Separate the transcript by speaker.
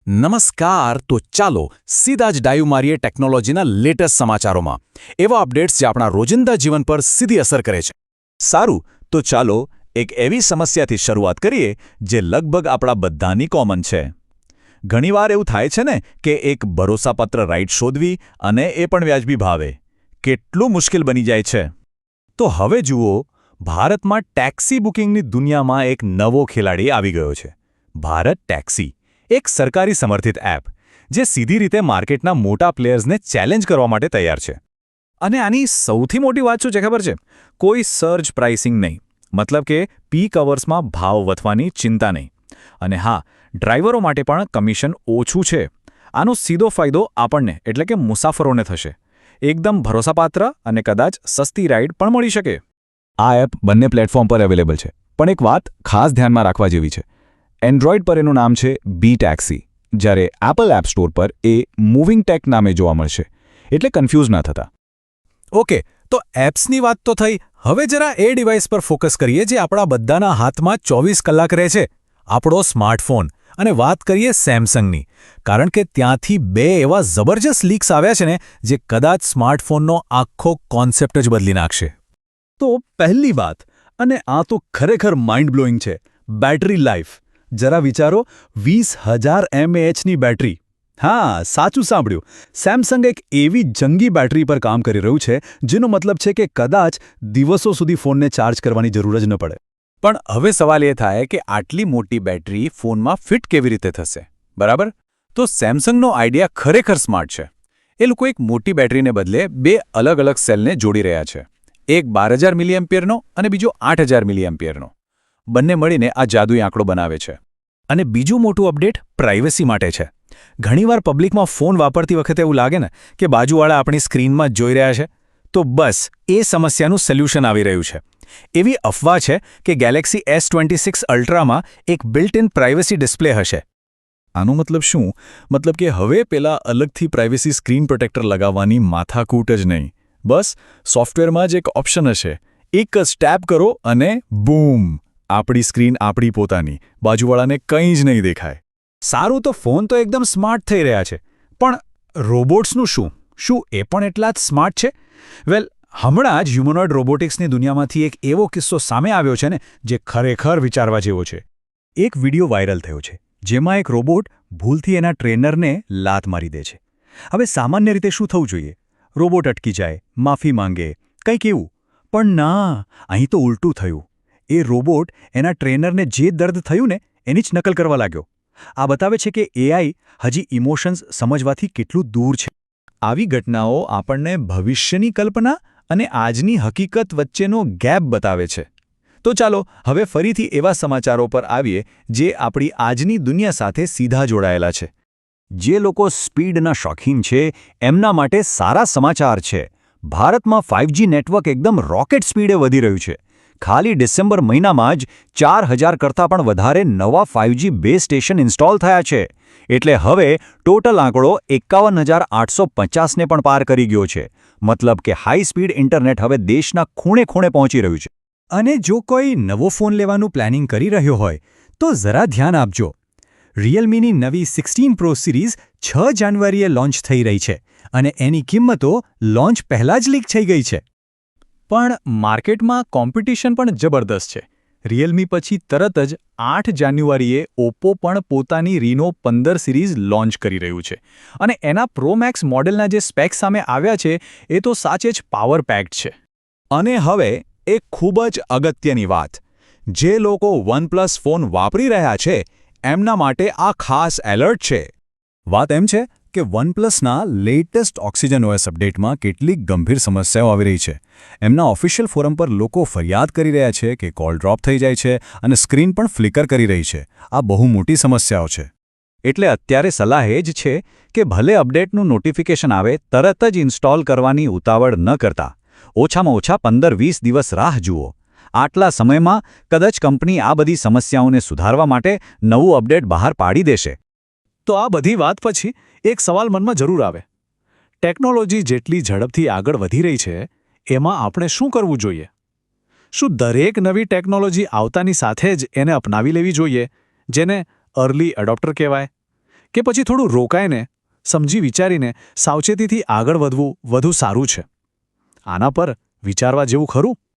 Speaker 1: નમસ્કાર. તો ચાલો સીધા જ ડાઈવ મારીએ ટેકનોલોજીના લેટેસ્ટ સમાચારોમાં. એવા અપડેટ્સ જે આપણા રોજિંદા જીવન પર સીધી અસર કરે છે.
Speaker 2: સારું, તો ચાલો એક એવી સમસ્યાથી શરૂઆત કરીએ જે લગભગ આપણા બધાની કોમન છે. ઘણીવાર એવું થાય છે ને કે એક ભરોસાપાત્ર રાઇડ શોધવી અને એ પણ વ્યાજબી ભાવે. કેટલું મુશ્કેલ બની જાય છે. તો હવે જુઓ, ભારતમાં ટેક્સી બુકિંગની દુનિયામાં એક નવો ખેલાડી આવી ગયો છે. ભારત ટેક્સી, એક સરકારી સમર્થિત એપ જે સીધી રીતે માર્કેટના મોટા પ્લેયર્સને ચેલેન્જ કરવા માટે તૈયાર છે. અને આની સૌથી મોટી વાત શું છે ખબર છે? કોઈ સર્જ પ્રાઇસિંગ નહીં, મતલબ કે પીક અવર્સમાં ભાવ વધવાની ચિંતા નહીં. અને હા, ડ્રાઈવરો માટે પણ કમિશન ઓછું છે. આનો સીધો ફાયદો આપણને એટલે કે મુસાફરોને થશે. એકદમ ભરોસાપાત્ર અને કદાચ સસ્તી રાઇડ પણ મળી શકે. આ એપ બંને પ્લેટફોર્મ પર અવેલેબલ છે, પણ એક વાત ખાસ ધ્યાનમાં રાખવા જેવી છે. એન્ડ્રોઇડ પર એનું નામ છે બી ટેક્સી, જ્યારે એપલ એપ સ્ટોર પર એ મૂવિંગ ટેક નામે જોવા મળશે. એટલે કન્ફ્યુઝ ના થતા.
Speaker 1: ઓકે, તો એપ્સની વાત તો થઈ. હવે જરા એ ડિવાઇસ પર ફોકસ કરીએ જે આપણા બધાના હાથમાં 24 કલાક રહે છે, આપણો સ્માર્ટફોન. અને વાત કરીએ સેમસંગની, કારણ કે ત્યાંથી બે એવા જબરજસ્ત લીક્સ આવ્યા છે ને જે કદાચ સ્માર્ટફોનનો આખો કોન્સેપ્ટ જ બદલી નાખશે.
Speaker 2: તો પહેલી વાત, અને આ તો ખરેખર માઇન્ડ બ્લોઈંગ છે, બેટરી લાઈફ. જરા વિચારો, 20,000 mAhની બેટરી. હા, સાચું સાંભળ્યું. સેમસંગ એક એવી જંગી બેટરી પર કામ કરી રહ્યું છે જેનો મતલબ છે કે કદાચ દિવસો સુધી ફોનને ચાર્જ કરવાની જરૂર જ ન પડે.
Speaker 1: પણ હવે સવાલ એ થાય કે આટલી મોટી બેટરી ફોનમાં ફિટ કેવી રીતે થશે, બરાબર? તો સેમસંગનો આઈડિયા ખરેખર સ્માર્ટ છે. એ લોકો એક મોટી બેટરીને બદલે બે અલગ અલગ સેલને જોડી રહ્યા છે. એક 12,000 મિલિએમ્પિયરનો અને બીજો 8,000 મિલિએમ્પિયરનો. બંને મળીને આ જાદુઈ આંકડો બનાવે છે. અને બીજું મોટું અપડેટ પ્રાઇવસી માટે છે. ઘણીવાર પબ્લિકમાં ફોન વાપરતી વખતે એવું લાગે ને કે બાજુવાળા આપણી સ્ક્રીનમાં જ જોઈ રહ્યા છે. તો બસ એ સમસ્યાનું સોલ્યુશન આવી રહ્યું છે. એવી અફવા છે કે ગેલેક્સી S26 અલ્ટ્રામાં એક બિલ્ટ ઇન પ્રાઇવસી ડિસ્પ્લે હશે.
Speaker 2: આનો મતલબ શું? મતલબ કે હવે પેલા અલગથી પ્રાઇવસી સ્ક્રીન પ્રોટેક્ટર લગાવવાની માથાકૂટ જ નહીં. બસ સોફ્ટવેરમાં જ એક ઓપ્શન હશે. એક જ ટેપ કરો અને બૂમ! આપણી સ્ક્રીન આપણી પોતાની, બાજુવાળાને કંઈ જ નહીં દેખાય.
Speaker 1: સારું, તો ફોન તો એકદમ સ્માર્ટ થઈ રહ્યા છે, પણ રોબોટ્સનું શું? શું એ પણ એટલા જ સ્માર્ટ છે? વેલ, હમણાં જ હ્યુમનોઇડ રોબોટિક્સની દુનિયામાંથી એક એવો કિસ્સો સામે આવ્યો છે ને જે ખરેખર વિચારવા જેવો છે.
Speaker 2: એક વિડિયો વાયરલ થયો છે જેમાં એક રોબોટ ભૂલથી એના ટ્રેનરને લાત મારી દે છે. હવે સામાન્ય રીતે શું થવું જોઈએ? રોબોટ અટકી જાય, માફી માંગે, કંઈક એવું. પણ ના, અહીં તો ઉલટું થયું. એ રોબોટ એના ટ્રેનરને જે દર્દ થયું ને એની જ નકલ કરવા લાગ્યો. આ બતાવે છે કે એઆઈ હજી ઇમોશન્સ સમજવાથી કેટલું દૂર છે. આવી ઘટનાઓ આપણને ભવિષ્યની કલ્પના અને આજની હકીકત વચ્ચેનો ગેપ બતાવે છે. તો ચાલો હવે ફરીથી એવા સમાચારો પર આવીએ જે આપણી આજની દુનિયા સાથે સીધા જોડાયેલા છે. જે લોકો સ્પીડના શોખીન છે એમના માટે સારા સમાચાર છે. ભારતમાં 5G નેટવર્ક એકદમ રોકેટ સ્પીડે વધી રહ્યું છે. ખાલી ડિસેમ્બર મહિનામાં જ 4,000 કરતાં પણ વધારે નવા 5G બેઝ સ્ટેશન ઇન્સ્ટોલ થયા છે. એટલે હવે ટોટલ આંકડો 51,850ને પણ પાર કરી ગયો છે. મતલબ કે હાઈ સ્પીડ ઇન્ટરનેટ હવે દેશના ખૂણે ખૂણે પહોંચી રહ્યું છે.
Speaker 1: અને જો કોઈ નવો ફોન લેવાનું પ્લાનિંગ કરી રહ્યો હોય તો જરા ધ્યાન આપજો. રિયલમીની નવી 16 પ્રો સિરીઝ 6 જાન્યુઆરીએ લોન્ચ થઈ રહી છે અને એની કિંમતો લોન્ચ પહેલાં જ લીક થઈ ગઈ છે. પણ માર્કેટમાં કોમ્પિટિશન પણ જબરદસ્ત છે. રિયલમી પછી તરત જ 8 જાન્યુઆરીએ ઓપ્પો પણ પોતાની રીનો 15 સિરીઝ લોન્ચ કરી રહ્યું છે. અને એના પ્રો મેક્સ મોડેલના જે સ્પેક્સ સામે આવ્યા છે એ તો સાચે જ પાવર પેક્ડ છે.
Speaker 2: અને હવે એક ખૂબ જ અગત્યની વાત. જે લોકો OnePlus ફોન વાપરી રહ્યા છે એમના માટે આ ખાસ એલર્ટ છે. વાત એમ છે કે OnePlusના લેટેસ્ટ ઓક્સિજન OS અપડેટમાં કેટલીક ગંભીર સમસ્યાઓ આવી રહી છે. એમના ઓફિશિયલ ફોરમ પર લોકો ફરિયાદ કરી રહ્યા છે કે કોલ ડ્રોપ થઈ જાય છે અને સ્ક્રીન પણ ફ્લિકર કરી રહી છે. આ બહુ મોટી સમસ્યાઓ છે. એટલે અત્યારે સલાહ એ જ છે કે ભલે અપડેટનું નોટિફિકેશન આવે તરત જ ઇન્સ્ટોલ કરવાની ઉતાવળ ન કરતા ઓછામાં ઓછા 15-20 દિવસ રાહ જુઓ. આટલા સમયમાં કદાચ કંપની આ બધી સમસ્યાઓને સુધારવા માટે નવું અપડેટ બહાર પાડી દેશે.
Speaker 1: તો આ બધી વાત પછી એક સવાલ મનમાં જરૂર આવે. ટેકનોલોજી જેટલી ઝડપથી આગળ વધી રહી છે એમાં આપણે શું કરવું જોઈએ? શું દરેક નવી ટેકનોલોજી આવતાની સાથે જ એને અપનાવી લેવી જોઈએ, જેને અર્લી એડોપ્ટર કહેવાય?
Speaker 3: કે પછી થોડું રોકાઈને સમજી વિચારીને સાવચેતીથી આગળ વધવું વધુ સારું છે? આના પર વિચારવા જેવું ખરું?